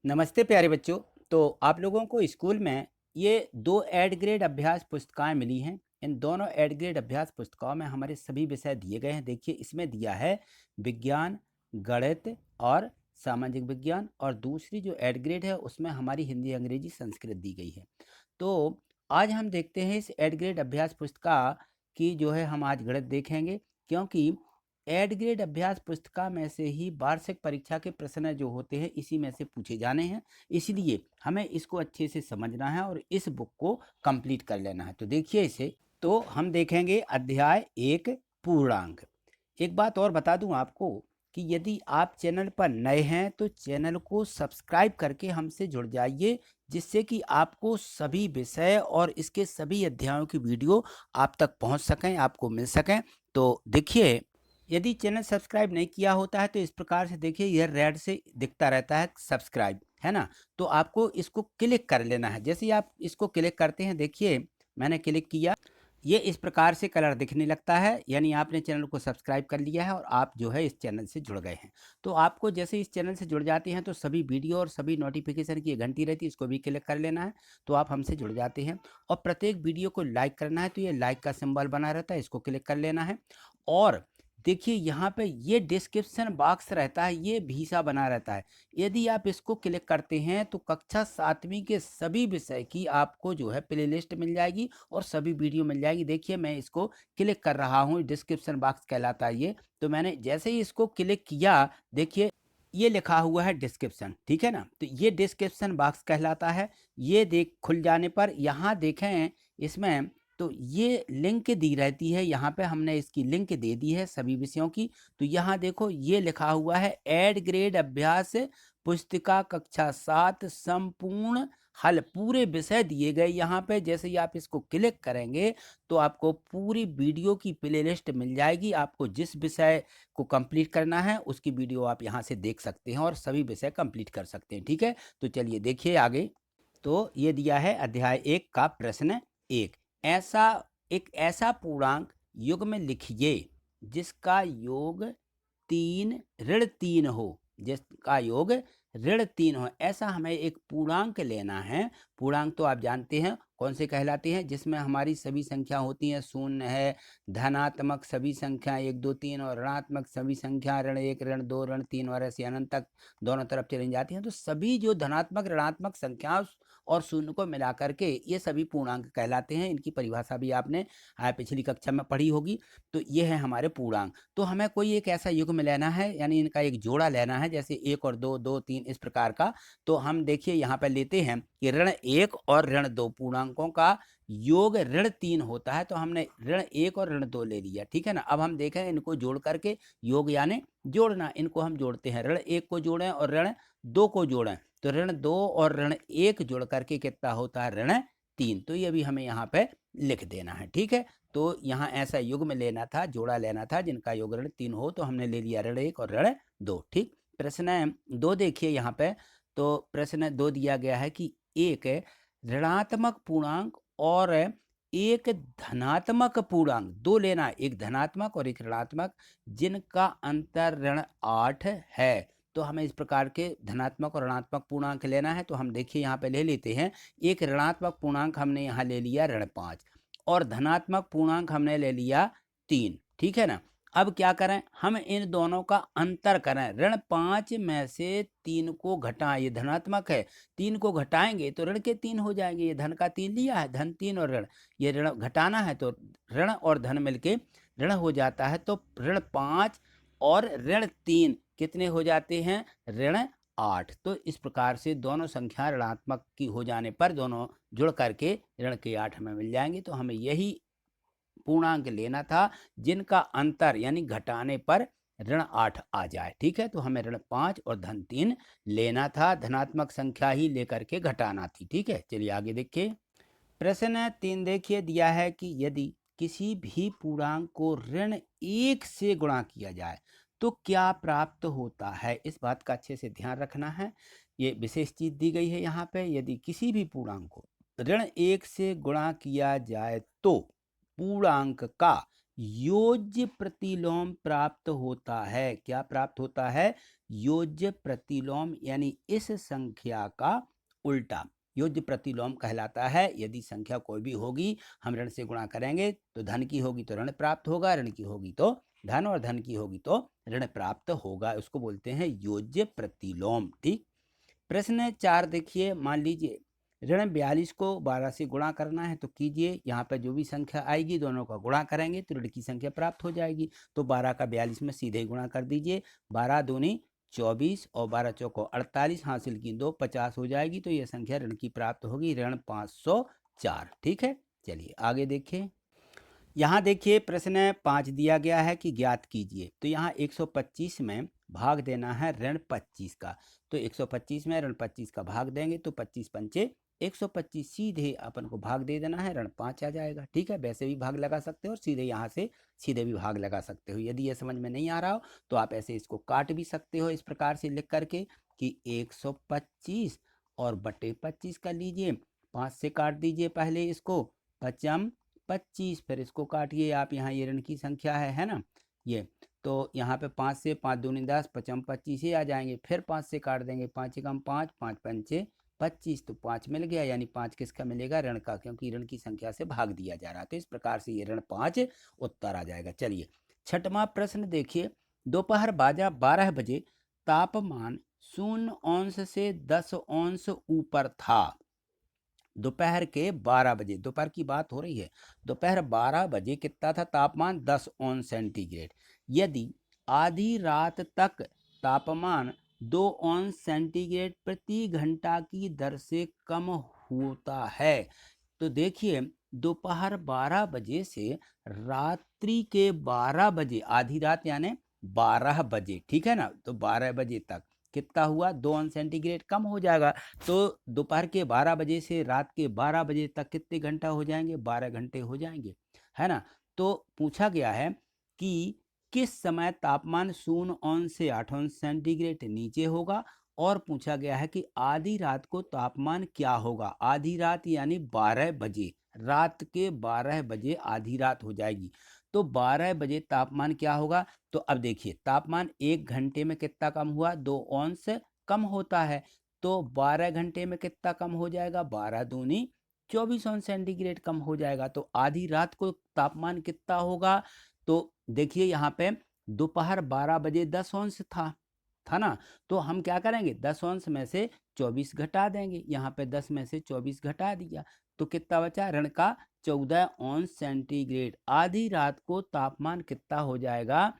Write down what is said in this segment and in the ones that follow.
नमस्ते प्यारे बच्चों। तो आप लोगों को स्कूल में ये 2 एड ग्रेड अभ्यास पुस्तिकाएँ मिली हैं। इन दोनों एड ग्रेड अभ्यास पुस्तिकाओं में हमारे सभी विषय दिए गए हैं। देखिए इसमें दिया है विज्ञान, गणित और सामाजिक विज्ञान, और दूसरी जो एड ग्रेड है उसमें हमारी हिंदी, अंग्रेजी, संस्कृत दी गई है। तो आज हम देखते हैं इस एड ग्रेड अभ्यास पुस्तिका की जो है हम आज गणित देखेंगे, क्योंकि एड ग्रेड अभ्यास पुस्तिका में से ही वार्षिक परीक्षा के प्रश्न जो होते हैं इसी में से पूछे जाने हैं। इसलिए हमें इसको अच्छे से समझना है और इस बुक को कंप्लीट कर लेना है। तो देखिए इसे, तो हम देखेंगे अध्याय 1 पूर्णांक। एक बात और बता दूं आपको कि यदि आप चैनल पर नए हैं तो चैनल को सब्सक्राइब करके हमसे जुड़ जाइए, जिससे कि आपको सभी विषय और इसके सभी अध्यायों की वीडियो आप तक पहुंच सकें, आपको मिल सकें। तो देखिए, यदि चैनल सब्सक्राइब नहीं किया होता है तो इस प्रकार से देखिए यह रेड से दिखता रहता है सब्सक्राइब, है ना। तो आपको इसको क्लिक कर लेना है। जैसे ही आप इसको क्लिक करते हैं, देखिए मैंने क्लिक किया, ये इस प्रकार से कलर दिखने लगता है, यानी आपने चैनल को सब्सक्राइब कर लिया है और आप जो है इस चैनल से जुड़ गए हैं। तो आपको जैसे इस चैनल से जुड़ जाते हैं तो सभी वीडियो और सभी नोटिफिकेशन की घंटी रहती है, इसको भी क्लिक कर लेना है, तो आप हमसे जुड़ जाते हैं। और प्रत्येक वीडियो को लाइक करना है, तो ये लाइक का सिंबल बना रहता है, इसको क्लिक कर लेना है। और देखिए यहाँ पे ये डिस्क्रिप्शन बॉक्स रहता है, ये भीसा बना रहता है। यदि आप इसको क्लिक करते हैं तो कक्षा 7वीं के सभी विषय की आपको जो है प्लेलिस्ट मिल जाएगी और सभी वीडियो मिल जाएगी। देखिए मैं इसको क्लिक कर रहा हूँ, डिस्क्रिप्शन बॉक्स कहलाता है ये। तो मैंने जैसे ही इसको क्लिक किया, देखिए ये लिखा हुआ है डिस्क्रिप्शन, ठीक है ना। तो ये डिस्क्रिप्शन बॉक्स कहलाता है। ये देख खुल जाने पर यहाँ देखें इसमें, तो ये लिंक दी रहती है। यहाँ पे हमने इसकी लिंक दे दी है सभी विषयों की। तो यहाँ देखो ये लिखा हुआ है एड ग्रेड अभ्यास पुस्तिका कक्षा 7 संपूर्ण हल, पूरे विषय दिए गए यहाँ पे। जैसे ही आप इसको क्लिक करेंगे तो आपको पूरी वीडियो की प्लेलिस्ट मिल जाएगी। आपको जिस विषय को कंप्लीट करना है उसकी वीडियो आप यहाँ से देख सकते हैं और सभी विषय कंप्लीट कर सकते हैं, ठीक है। तो चलिए देखिए आगे। तो ये दिया है अध्याय 1 का प्रश्न 1। ऐसा एक ऐसा पूर्णांक युग में लिखिए जिसका योग 3 ऋण 3 हो, जिसका योग ऋण 3 हो। ऐसा हमें एक पूर्णांक लेना है। पूर्णांक तो आप जानते हैं कौन से कहलाते हैं, जिसमें हमारी सभी संख्या होती हैं। शून्य है, धनात्मक सभी संख्या 1 2 3 और ऋणात्मक सभी संख्या ऋण 1 ऋण 2 ऋण 3 और ऐसे अनंत तक दोनों तरफ चली जाती हैं। तो सभी जो धनात्मक ऋणात्मक संख्या और शून्य को मिला करके ये सभी पूर्णांक कहलाते हैं। इनकी परिभाषा भी आपने पिछली कक्षा में पढ़ी होगी। तो ये है हमारे पूर्णांक। तो हमें कोई एक ऐसा युग्म लेना है, यानी इनका एक जोड़ा लेना है, जैसे 1 और 2 2 3 इस प्रकार का। तो हम देखिए यहाँ पर लेते हैं कि ऋण 1 और ऋण 2 पूर्णांकों का योग ऋण 3 होता है। तो हमने ऋण 1 और ऋण 2 ले लिया, ठीक है ना। अब हम देखें इनको जोड़ करके, योग यानी जोड़ना, इनको हम जोड़ते हैं। ऋण 1 को जोड़ें और ऋण 2 को जोड़ें, तो ऋण 2 और ऋण 1 जोड़ करके कितना होता है, ऋण 3। तो ये भी हमें यहाँ पे लिख देना है, ठीक है। तो यहाँ ऐसा युग्म लेना था, जोड़ा लेना था जिनका योग ऋण 3 हो। तो हमने ले लिया ऋण 1 और ऋण 2, ठीक। प्रश्न 2 देखिए यहाँ पे। तो प्रश्न 2 दिया गया है कि एक ऋणात्मक पूर्णांक और एक धनात्मक पूर्णांक, दो लेना, एक धनात्मक और एक ऋणात्मक, जिनका अंतर ऋण 8 है। तो हमें इस प्रकार के धनात्मक और ऋणात्मक पूर्णांक लेना है। तो हम देखिए यहाँ पे ले लेते हैं। एक ऋणात्मक पूर्णांक हमने यहाँ ले लिया ऋण 5 और धनात्मक पूर्णांक हमने ले लिया 3, ठीक है ना। अब क्या करें, हम इन दोनों का अंतर करें। ऋण 5 में से 3 को घटाएं, ये धनात्मक है, 3 को घटाएंगे तो ऋण के 3 हो जाएंगे। ये धन का 3 लिया है, धन 3 और ऋण, ये ऋण घटाना है तो ऋण और धन मिलके ऋण हो जाता है। तो ऋण 5 और ऋण 3 कितने हो जाते हैं, ऋण 8। तो इस प्रकार से दोनों संख्या ऋणात्मक की हो जाने पर दोनों जुड़ करके ऋण के 8 हमें मिल जाएंगे। तो हमें यही पूर्णांक लेना था जिनका अंतर यानी घटाने पर ऋण 8 आ जाए, ठीक है। तो हमें ऋण 5 और धन 3 लेना था, धनात्मक संख्या ही लेकर के घटाना थी, ठीक है। चलिए आगे देखिए। प्रश्न 3 देखिए दिया है कि यदि किसी भी पूर्णांक को ऋण 1 से गुणा किया जाए तो क्या प्राप्त होता है। इस बात का अच्छे से ध्यान रखना है, ये विशेष चीज दी गई है यहाँ पे। यदि किसी भी पूर्णांक को ऋण 1 से गुणा किया जाए तो पूर्णांक का योज्य प्रतिलोम प्राप्त होता है। क्या प्राप्त होता है, योज्य प्रतिलोम यानी इस संख्या का उल्टा योज्य प्रतिलोम कहलाता है। यदि संख्या कोई भी होगी, हम ऋण से गुणा करेंगे तो धन की होगी तो ऋण प्राप्त होगा, ऋण की होगी तो धन, और धन की होगी तो ऋण प्राप्त होगा। उसको बोलते हैं योज्य प्रतिलोम। ठीक। प्रश्न 4 देखिए, मान लीजिए ऋण 42 को 12 से गुणा करना है, तो कीजिए। यहाँ पर जो भी संख्या आएगी दोनों का गुणा करेंगे तो ऋण की संख्या प्राप्त हो जाएगी। तो 12 का 42 में सीधे ही गुणा कर दीजिए। 12 दूनी 24 और 12 चौको 48, हासिल की 2 50 हो जाएगी। तो यह संख्या ऋण की प्राप्त होगी, ऋण 504। ठीक है, चलिए आगे देखिए। यहाँ देखिए प्रश्न 5 दिया गया है कि ज्ञात कीजिए। तो यहाँ 125 में भाग देना है ऋण 25 का। तो 125 में ऋण 25 का भाग देंगे तो 25 पंचे 125, सीधे अपन को भाग दे देना है, ऋण 5 आ जाएगा। ठीक है, वैसे भी भाग लगा सकते हो और सीधे यहाँ से सीधे भी भाग लगा सकते हो। यदि ये समझ में नहीं आ रहा हो तो आप ऐसे इसको काट भी सकते हो, इस प्रकार से लिख करके कि 125 और बटे 25 का लीजिए, 5 से काट दीजिए पहले इसको, 5 25, फिर इसको काटिए आप। यहाँ ये ऋण की संख्या है ना ये। तो यहाँ पे 5 से 5 दूनी 10, 5 25 ही आ जाएंगे। फिर 5 से काट देंगे, 5 एकम 5, 5 पंचे 25, तो 5 मिल गया। यानी 5 किसका मिलेगा? ऋण का, क्योंकि ऋण की संख्या से भाग दिया जा रहा है। तो इस प्रकार से ये ऋण 5 उत्तर आ जाएगा। चलिए छठवां प्रश्न देखिए। दोपहर 12 बजे तापमान 0 से 10 ऊपर था। दोपहर के 12 बजे, दोपहर की बात हो रही है, दोपहर 12 बजे कितना था तापमान? 10 सेंटीग्रेड। यदि आधी रात तक तापमान 2 सेंटीग्रेड प्रति घंटा की दर से कम होता है, तो देखिए दोपहर 12 बजे से रात्रि के 12 बजे, आधी रात यानी 12 बजे, ठीक है ना, तो 12 बजे तक कितना हुआ? 2 सेंटीग्रेड कम हो जाएगा। तो दोपहर के 12 बजे से रात के 12 बजे तक कितने घंटा हो जाएंगे? 12 घंटे हो जाएंगे, है ना। तो पूछा गया है कि किस समय तापमान 0 से 8 सेंटीग्रेड नीचे होगा, और पूछा गया है कि आधी रात को तापमान क्या होगा। आधी रात यानी 12 बजे, रात के 12 बजे आधी रात हो जाएगी। तो 12 बजे तापमान क्या होगा? तो अब देखिए तापमान 1 घंटे में कितना कम हुआ? 2 कम होता है। तो 12 घंटे में कितना कम हो जाएगा? 12 दूनी 24 सेंटीग्रेड कम हो जाएगा। तो आधी रात को तापमान कितना होगा? तो देखिए यहाँ पे दोपहर 12 बजे 10 था ना। तो हम क्या करेंगे? 10 में से 24 घटा देंगे। यहाँ पे 10 में से 24 घटा दिया तो कितना बचा? ऋण का 14 सेंटीग्रेड। आधी रात को तापमान कितना हो जाएगा?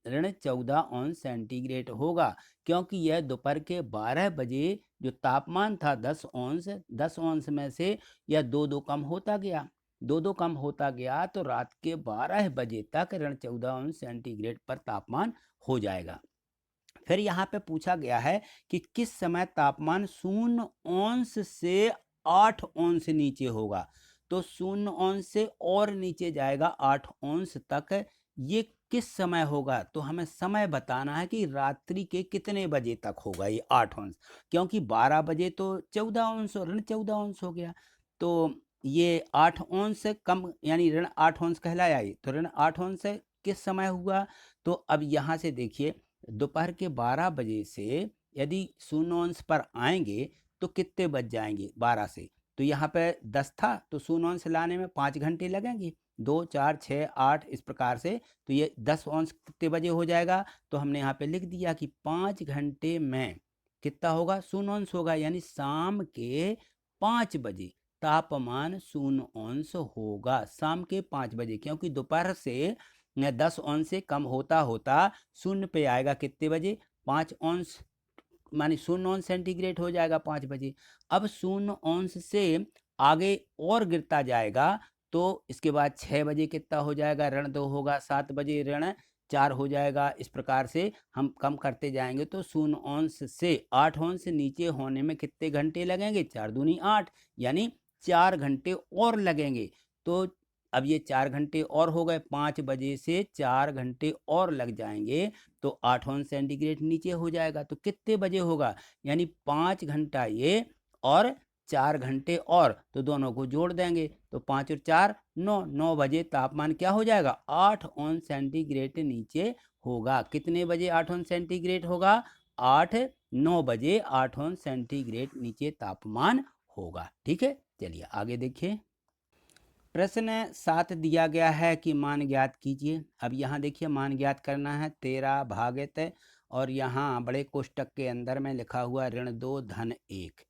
ऋण 14 सेंटीग्रेड होगा, क्योंकि यह दोपहर के 12 बजे जो तापमान था 10 में से यह 2 कम होता गया, 2 कम होता गया। तो रात के 12 बजे तक ऋण 14 सेंटीग्रेड पर तापमान हो जाएगा। फिर यहाँ पे पूछा गया है कि किस समय तापमान 0 से 8 नीचे होगा। तो 0 से और नीचे जाएगा 8 तक। ये किस समय होगा? तो हमें समय बताना है कि रात्रि के कितने बजे तक होगा ये 8, क्योंकि 12 बजे तो 14 ऋण 14 हो गया। तो ये 8 कम यानी ऋण 8 कहलाया ये। तो ऋण 8 किस समय हुआ? तो अब यहाँ से देखिए दोपहर के 12 बजे से यदि 0 पर आएंगे तो कितने बज जाएंगे? 12 से तो यहाँ पे 10 था, तो 0 लाने में 5 घंटे लगेंगे, 2 4 6 8 इस प्रकार से। तो ये 10 कितने बजे हो जाएगा? तो हमने यहाँ पे लिख दिया कि 5 घंटे में कितना होगा? 0 होगा, यानी शाम के 5 बजे तापमान 0 होगा। शाम के 5 बजे, क्योंकि दोपहर से 10 से कम होता होता 0 पे आएगा कितने बजे? 5 मानी 0 सेंटीग्रेड हो जाएगा 5 बजे। अब 0 से आगे और गिरता जाएगा तो इसके बाद 6 बजे कितना हो जाएगा? ऋण 2 होगा, 7 बजे ऋण 4 हो जाएगा। इस प्रकार से हम कम करते जाएंगे तो 0 से 8 नीचे होने में कितने घंटे लगेंगे? 4 दूनी 8, यानी 4 घंटे और लगेंगे। तो अब ये 4 घंटे और हो गए, 5 बजे से 4 घंटे और लग जाएंगे तो 8 सेंटीग्रेड नीचे हो जाएगा। तो कितने बजे होगा? यानी 5 घंटा ये और 4 घंटे और, तो दोनों को जोड़ देंगे तो 5 और 4 9, 9 बजे तापमान क्या हो जाएगा? 8 सेंटीग्रेड नीचे होगा। कितने बजे 8 सेंटीग्रेड होगा? 9 बजे 8 अंश सेंटीग्रेड नीचे तापमान होगा। ठीक है, चलिए आगे देखिए। प्रश्न 7 दिया गया है कि मान ज्ञात कीजिए। अब यहाँ देखिए मान ज्ञात करना है 13 भागित, और यहाँ बड़े कोष्टक के अंदर में लिखा हुआ ऋण 2 धन 1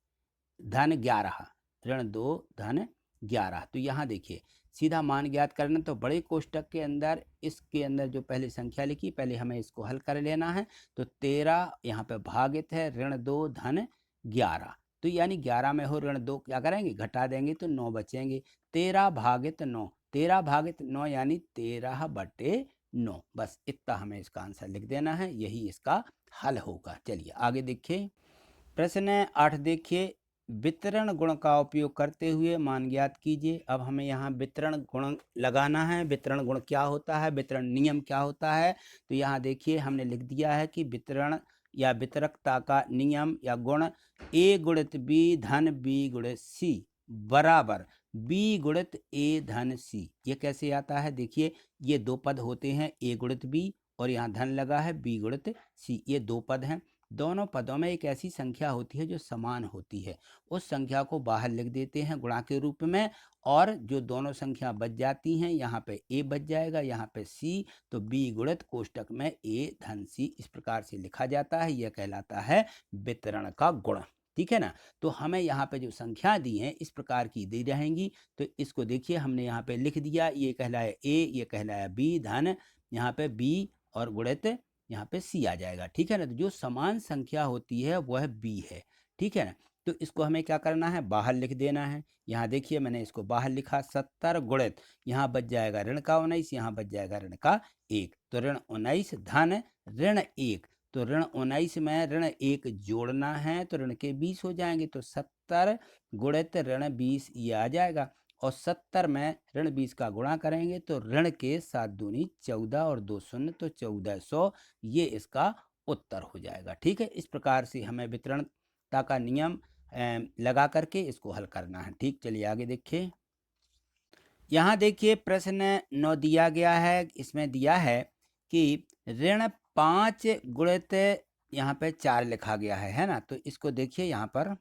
धन 11, ऋण 2 धन 11। तो यहाँ देखिए सीधा मान ज्ञात करना, तो बड़े कोष्टक के अंदर इसके अंदर जो पहले संख्या लिखी, पहले हमें इसको हल कर लेना है। तो 13 यहाँ पे भागित है ऋण 2 धन 11, तो यानी 11 में हो ऋण 2 क्या करेंगे, घटा देंगे तो 9 बचेंगे। 13 भागित 9, 13 भागित 9 यानी 13/9। बस इतना हमें इसका आंसर लिख देना है, यही इसका हल होगा। चलिए आगे देखिए। प्रश्न 8 देखिए, वितरण गुण का उपयोग करते हुए मान ज्ञात कीजिए। अब हमें यहाँ वितरण गुण लगाना है। वितरण गुण क्या होता है, वितरण नियम क्या होता है, तो यहाँ देखिए हमने लिख दिया है कि वितरण या वितरकता का नियम या गुण A गुणित B धन B गुणित C बराबर B गुणित A धन C। ये कैसे आता है, देखिए ये दो पद होते हैं, A गुणित B और यहाँ धन लगा है B गुणित C, ये दो पद हैं। दोनों पदों में एक ऐसी संख्या होती है जो समान होती है, उस संख्या को बाहर लिख देते हैं गुणा के रूप में, और जो दोनों संख्या बच जाती हैं यहाँ पे A बच जाएगा, यहाँ पे C, तो B गुणित कोष्टक में A धन C इस प्रकार से लिखा जाता है। यह कहलाता है वितरण का गुण। ठीक है ना। तो हमें यहाँ पे जो संख्या दी है इस प्रकार की दी रहेंगी, तो इसको देखिए हमने यहाँ पे लिख दिया, ये कहलाया A, ये कहलाया B धन यहाँ पे B और गुणित यहाँ पे C आ जाएगा। ठीक है ना। तो जो समान संख्या होती है वह B है। ठीक है ना। तो इसको हमें क्या करना है, बाहर लिख देना है। यहाँ देखिए मैंने इसको बाहर लिखा 70 गुणित, यहाँ बच जाएगा ऋण का 19, यहाँ बच जाएगा ऋण का 1, तो ऋण 19 धन ऋण 1, तो ऋण 19 में ऋण 1 जोड़ना है तो ऋण के 20 हो जाएंगे, तो 70 गुणित ऋण 20 ये आ जाएगा, और 70 में ऋण 20 का गुणा करेंगे तो ऋण के 7 दूनी 14 और 2 शून्य तो 1400, ये इसका उत्तर हो जाएगा। ठीक है, इस प्रकार से हमें वितरणता का नियम लगा करके इसको हल करना है। ठीक, चलिए आगे देखिए। यहाँ देखिए प्रश्न 9 दिया गया है, इसमें दिया है कि ऋण 5 गुणित यहाँ पे 4 लिखा गया है ना। तो इसको देखिए यहाँ पर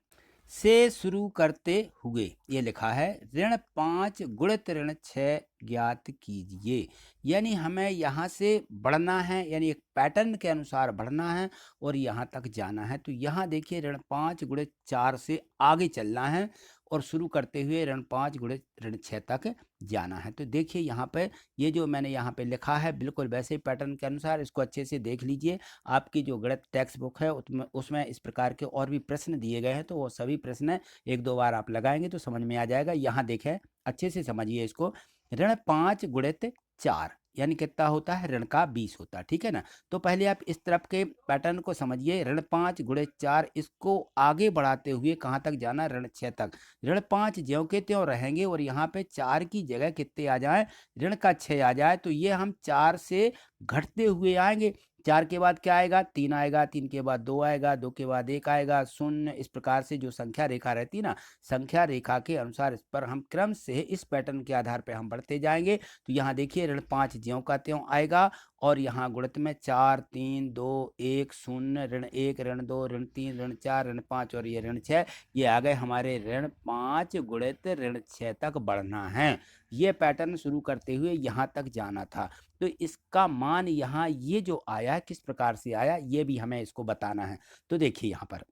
से शुरू करते हुए ये लिखा है ऋण 5 गुणित ऋण 6 ज्ञात कीजिए। यानी हमें यहाँ से बढ़ना है, यानी एक पैटर्न के अनुसार बढ़ना है और यहाँ तक जाना है। तो यहाँ देखिए ऋण 5 गुणित 4 से आगे चलना है और शुरू करते हुए ऋण 5 गुणित ऋण 6 तक जाना है। तो देखिए यहाँ पे ये जो मैंने यहाँ पे लिखा है बिल्कुल वैसे ही पैटर्न के अनुसार, इसको अच्छे से देख लीजिए। आपकी जो गणित टेक्स्ट बुक है उसमें इस प्रकार के और भी प्रश्न दिए गए हैं, तो वो सभी प्रश्न एक दो बार आप लगाएंगे तो समझ में आ जाएगा। यहाँ देखें अच्छे से समझिए इसको, ऋण 5 गुणित 4 यानी कितना होता है, ऋण का 20 होता है। ठीक है ना। तो पहले आप इस तरफ के पैटर्न को समझिए, ऋण 5 गुणित 4, इसको आगे बढ़ाते हुए कहाँ तक जाना, ऋण 6 तक। ऋण 5 ज्यों के त्यों रहेंगे और यहाँ पे 4 की जगह कितने आ जाए, ऋण का 6 आ जाए, तो ये हम 4 से घटते हुए आएंगे। 4 के बाद क्या आएगा, 3 आएगा, 3 के बाद 2 आएगा, 2 के बाद 1 आएगा, 0। इस प्रकार से जो संख्या रेखा रहती है ना, संख्या रेखा के अनुसार इस पर हम क्रम से इस पैटर्न के आधार पर हम बढ़ते जाएंगे। तो यहाँ देखिए ऋण 5 ज्यों का त्यों आएगा और यहाँ गुणित में 4 3 2 1 0, ऋण 1 ऋण 2 ऋण 3 ऋण 4 ऋण 5 और ये ऋण 6, ये आ गए हमारे ऋण 5 गुणित ऋण 6 तक बढ़ना है। ये पैटर्न शुरू करते हुए यहाँ तक जाना था। तो इसका मान यहाँ ये जो आया किस प्रकार से आया, ये भी हमें इसको बताना है। तो देखिए यहाँ पर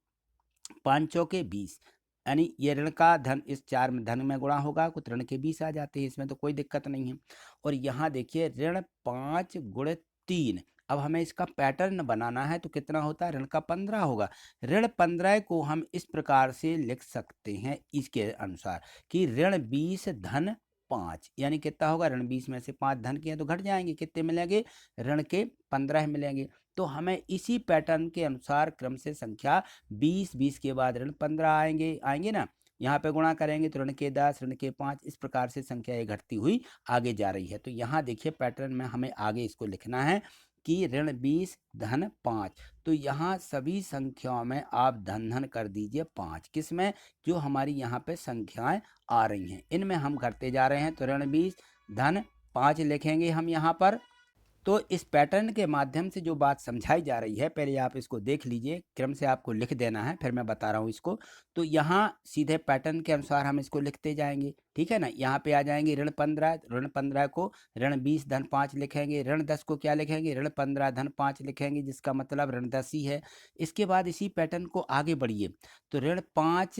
5 चौके 20, यानी ये ऋण का धन इस 4 में धन में गुणा होगा, कुछ ऋण के 20 आ जाते हैं, इसमें तो कोई दिक्कत नहीं है। और यहाँ देखिए ऋण 5 गुणित 3, अब हमें इसका पैटर्न बनाना है तो कितना होता है, ऋण का 15 होगा। ऋण 15 को हम इस प्रकार से लिख सकते हैं इसके अनुसार कि ऋण 20 धन 5, यानी कितना होगा, ऋण 20 में से 5 धन के हैं तो घट जाएंगे, कितने मिलेंगे, ऋण के 15 मिलेंगे। तो हमें इसी पैटर्न के अनुसार क्रम से संख्या 20, 20 के बाद ऋण 15 आएंगे ना, यहाँ पे गुणा करेंगे तो ऋण के 10 ऋण के 5, इस प्रकार से संख्या ये घटती हुई आगे जा रही है। तो यहाँ देखिए पैटर्न में हमें आगे इसको लिखना है कि ऋण 20 धन 5, तो यहाँ सभी संख्याओं में आप धन धन कर दीजिए 5, किसमें, जो हमारी यहाँ पे संख्याएं आ रही हैं इनमें हम करते जा रहे हैं। तो ऋण 20 धन 5 लिखेंगे हम यहाँ पर, तो इस पैटर्न के माध्यम से जो बात समझाई जा रही है, पहले आप इसको देख लीजिए, क्रम से आपको लिख देना है, फिर मैं बता रहा हूँ इसको। तो यहाँ सीधे पैटर्न के अनुसार हम इसको लिखते जाएंगे, ठीक है ना। यहाँ पे आ जाएंगे ऋण 15 को ऋण 20 धन 5 लिखेंगे, ऋण 10 को क्या लिखेंगे, ऋण 15 धन 5 लिखेंगे, जिसका मतलब ऋण 10 ही है। इसके बाद इसी पैटर्न को आगे बढ़िए, तो ऋण 5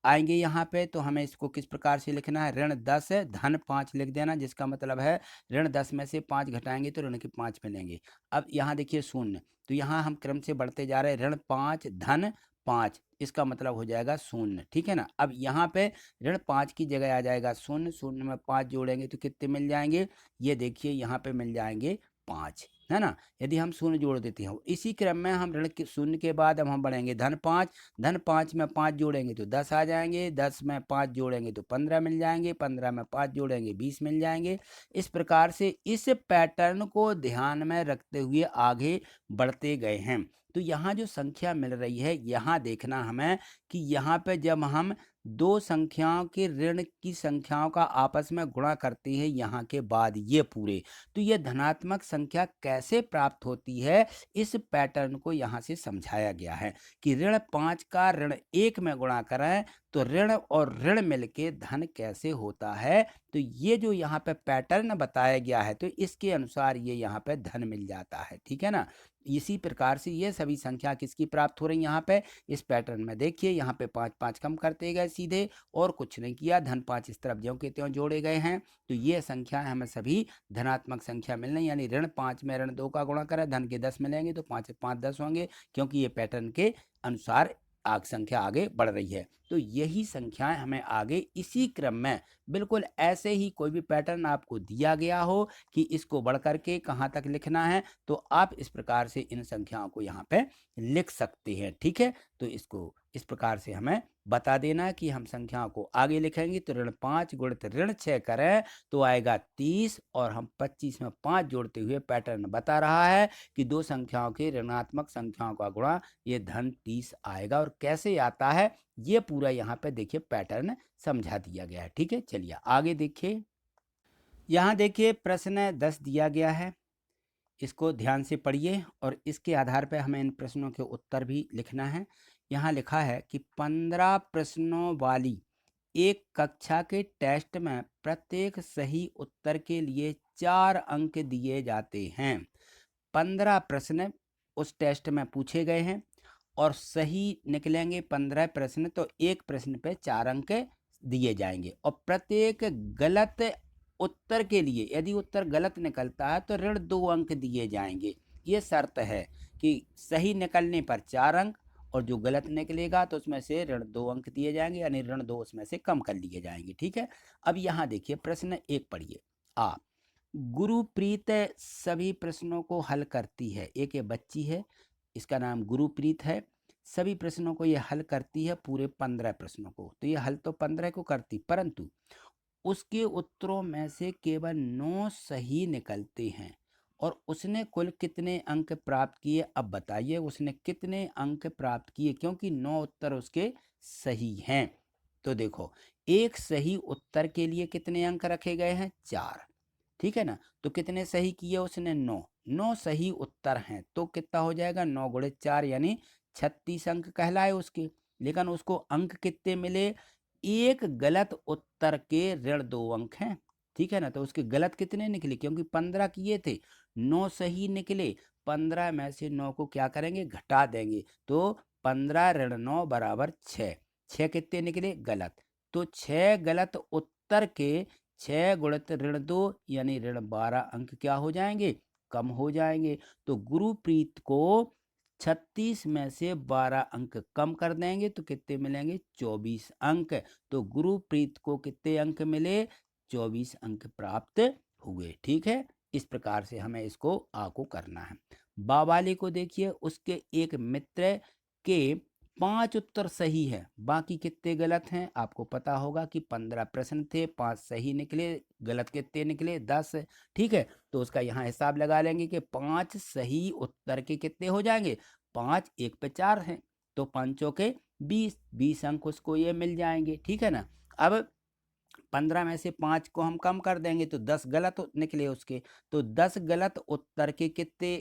आएंगे यहाँ पे, तो हमें इसको किस प्रकार से लिखना है, ऋण 10 धन 5 लिख देना, जिसका मतलब है ऋण 10 में से 5 घटाएंगे तो ऋण के 5 मिलेंगे। अब यहाँ देखिए शून्य, तो यहाँ हम क्रम से बढ़ते जा रहे हैं, ऋण 5 धन 5, इसका मतलब हो जाएगा शून्य, ठीक है ना। अब यहाँ पे ऋण 5 की जगह आ जाएगा शून्य, शून्य में 5 जोड़ेंगे तो कितने मिल जाएंगे, ये देखिए यहाँ पे मिल जाएंगे 5, है ना। यदि हम शून्य जोड़ देते हैं, इसी क्रम में हम ऋण के शून्य के बाद अब हम बढ़ेंगे धन 5, धन 5 में 5 जोड़ेंगे तो 10 आ जाएंगे, 10 में 5 जोड़ेंगे तो 15 मिल जाएंगे, 15 में 5 जोड़ेंगे 20 मिल जाएंगे। इस प्रकार से इस पैटर्न को ध्यान में रखते हुए आगे बढ़ते गए हैं। तो यहाँ जो संख्या मिल रही है, यहाँ देखना हमें कि यहाँ पे जब हम दो संख्याओं के ऋण की संख्याओं का आपस में गुणा करते हैं यहाँ के बाद ये पूरे, तो ये धनात्मक संख्या कैसे प्राप्त होती है, इस पैटर्न को यहाँ से समझाया गया है कि ऋण 5 का ऋण 1 में गुणा करें तो ऋण और ऋण मिलके धन कैसे होता है। तो ये जो यहाँ पे पैटर्न बताया गया है, तो इसके अनुसार ये यहाँ पे धन मिल जाता है, ठीक है ना। इसी प्रकार से ये सभी संख्या किसकी प्राप्त हो रही है यहाँ पे, इस पैटर्न में देखिए, यहाँ पे 5 5 कम करते गए सीधे, और कुछ नहीं किया, धन 5 इस तरफ ज्यों के त्यों जोड़े गए हैं। तो ये संख्या हमें सभी धनात्मक संख्या मिल रही, यानी ऋण 5 में ऋण 2 का गुणा करें, धन के 10 मिलेंगे, तो 5 5 10 होंगे, क्योंकि ये पैटर्न के अनुसार संख्या आगे बढ़ रही है। तो यही संख्याएं हमें आगे इसी क्रम में, बिल्कुल ऐसे ही कोई भी पैटर्न आपको दिया गया हो कि इसको बढ़ करके कहाँ तक लिखना है, तो आप इस प्रकार से इन संख्याओं को यहाँ पे लिख सकते हैं, ठीक है। तो इसको इस प्रकार से हमें बता देना कि हम संख्याओं को आगे लिखेंगे, तो ऋण 5 गुणित ऋण 6 करें तो आएगा 30, और हम 25 में 5 जोड़ते हुए पैटर्न बता रहा है कि दो संख्याओं के ऋणात्मक संख्याओं का गुणा ये धन 30 आएगा। और कैसे आता है ये पूरा यहाँ पे देखिए पैटर्न समझा दिया गया है, ठीक है। चलिए आगे देखिए, यहाँ देखिए प्रश्न 10 दिया गया है, इसको ध्यान से पढ़िए और इसके आधार पर हमें इन प्रश्नों के उत्तर भी लिखना है। यहाँ लिखा है कि 15 प्रश्नों वाली एक कक्षा के टेस्ट में प्रत्येक सही उत्तर के लिए 4 अंक दिए जाते हैं। 15 प्रश्न उस टेस्ट में पूछे गए हैं और सही निकलेंगे 15 प्रश्न, तो एक प्रश्न पे 4 अंक दिए जाएंगे, और प्रत्येक गलत उत्तर के लिए यदि उत्तर गलत निकलता है तो ऋण 2 अंक दिए जाएंगे। ये शर्त है कि सही निकलने पर 4 अंक, और जो गलत निकलेगा तो उसमें से ऋण 2 अंक दिए जाएंगे, यानी ऋण 2 उसमें से कम कर लिए जाएंगे, ठीक है। अब यहाँ देखिए प्रश्न 1 पढ़िए, आ गुरुप्रीत सभी प्रश्नों को हल करती है। एक ये बच्ची है, इसका नाम गुरुप्रीत है, सभी प्रश्नों को ये हल करती है, पूरे 15 प्रश्नों को। तो ये हल तो 15 को करती, परंतु उसके उत्तरों में से केवल 9 सही निकलते हैं। और उसने कुल कितने अंक प्राप्त किए, अब बताइए उसने कितने अंक प्राप्त किए, क्योंकि 9 उत्तर उसके सही हैं। तो देखो, एक सही उत्तर के लिए कितने अंक रखे गए हैं, 4, ठीक है ना। तो कितने सही किए उसने, 9, 9 सही उत्तर हैं, तो कितना हो जाएगा, 9 गुणे 4 यानी 36 अंक कहलाए उसके। लेकिन उसको अंक कितने मिले, एक गलत उत्तर के ऋण 2 अंक हैं, ठीक है ना। तो उसके गलत कितने निकले, क्योंकि 15 किए थे, 9 सही निकले, 15 में से 9 को क्या करेंगे, घटा देंगे, तो 15 ऋण 9 बराबर 6, 6 कितने निकले, गलत। तो 6 गलत उत्तर के 6 गुणित ऋण 2 यानी ऋण 12 अंक क्या हो जाएंगे, कम हो जाएंगे। तो गुरुप्रीत को 36 में से 12 अंक कम कर देंगे तो कितने मिलेंगे, 24 अंक। तो गुरुप्रीत को कितने अंक मिले, 24 अंक प्राप्त हुए, ठीक है। इस प्रकार से हमें इसको आको करना है। बावाली को देखिए, उसके एक मित्र के 5 उत्तर सही है, बाकी कितने गलत हैं, आपको पता होगा कि 15 प्रश्न थे, 5 सही निकले, गलत कितने निकले, 10, ठीक है। तो उसका यहाँ हिसाब लगा लेंगे कि 5 सही उत्तर के कितने हो जाएंगे, 5 1 पे 4 हैं, तो 5 के 20 अंक उसको ये मिल जाएंगे, ठीक है ना। अब 15 में से 5 को हम कम कर देंगे तो 10 गलत निकले उसके, तो 10 गलत उत्तर के कितने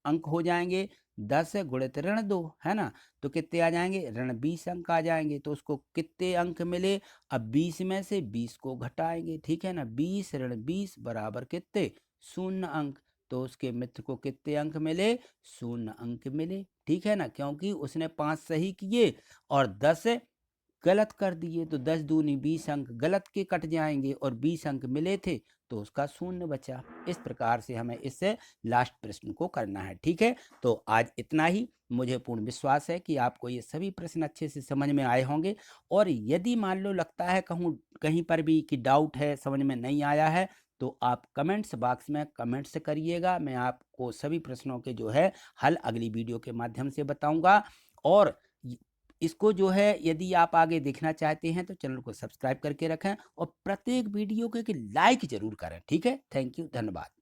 अंक हो जाएंगे? 10 गुणित ऋण 2, है ना? तो कितने आ जाएंगे? ऋण 20 अंक आ जाएंगे। तो उसको कितने अंक मिले? अब 20 में से 20 को घटाएंगे, ठीक है ना? 20 ऋण 20 बराबर कितने? 0 अंक। तो उसके मित्र को कितने अंक मिले? 0 अंक मिले, ठीक है ना? क्योंकि उसने 5 सही किए और 10 गलत कर दिए, तो 10 दूनी 20 अंक गलत के कट जाएंगे और 20 अंक मिले थे तो उसका 0 बचा। इस प्रकार से हमें इससे लास्ट प्रश्न को करना है, ठीक है? तो आज इतना ही। मुझे पूर्ण विश्वास है कि आपको ये सभी प्रश्न अच्छे से समझ में आए होंगे, और यदि मान लो लगता है कहीं पर भी कि डाउट है, समझ में नहीं आया है, तो आप कमेंट्स बॉक्स में कमेंट्स करिएगा। मैं आपको सभी प्रश्नों के जो है हल अगली वीडियो के माध्यम से बताऊंगा। और इसको जो है यदि आप आगे देखना चाहते हैं तो चैनल को सब्सक्राइब करके रखें और प्रत्येक वीडियो को एक लाइक जरूर करें, ठीक है? थैंक यू, धन्यवाद।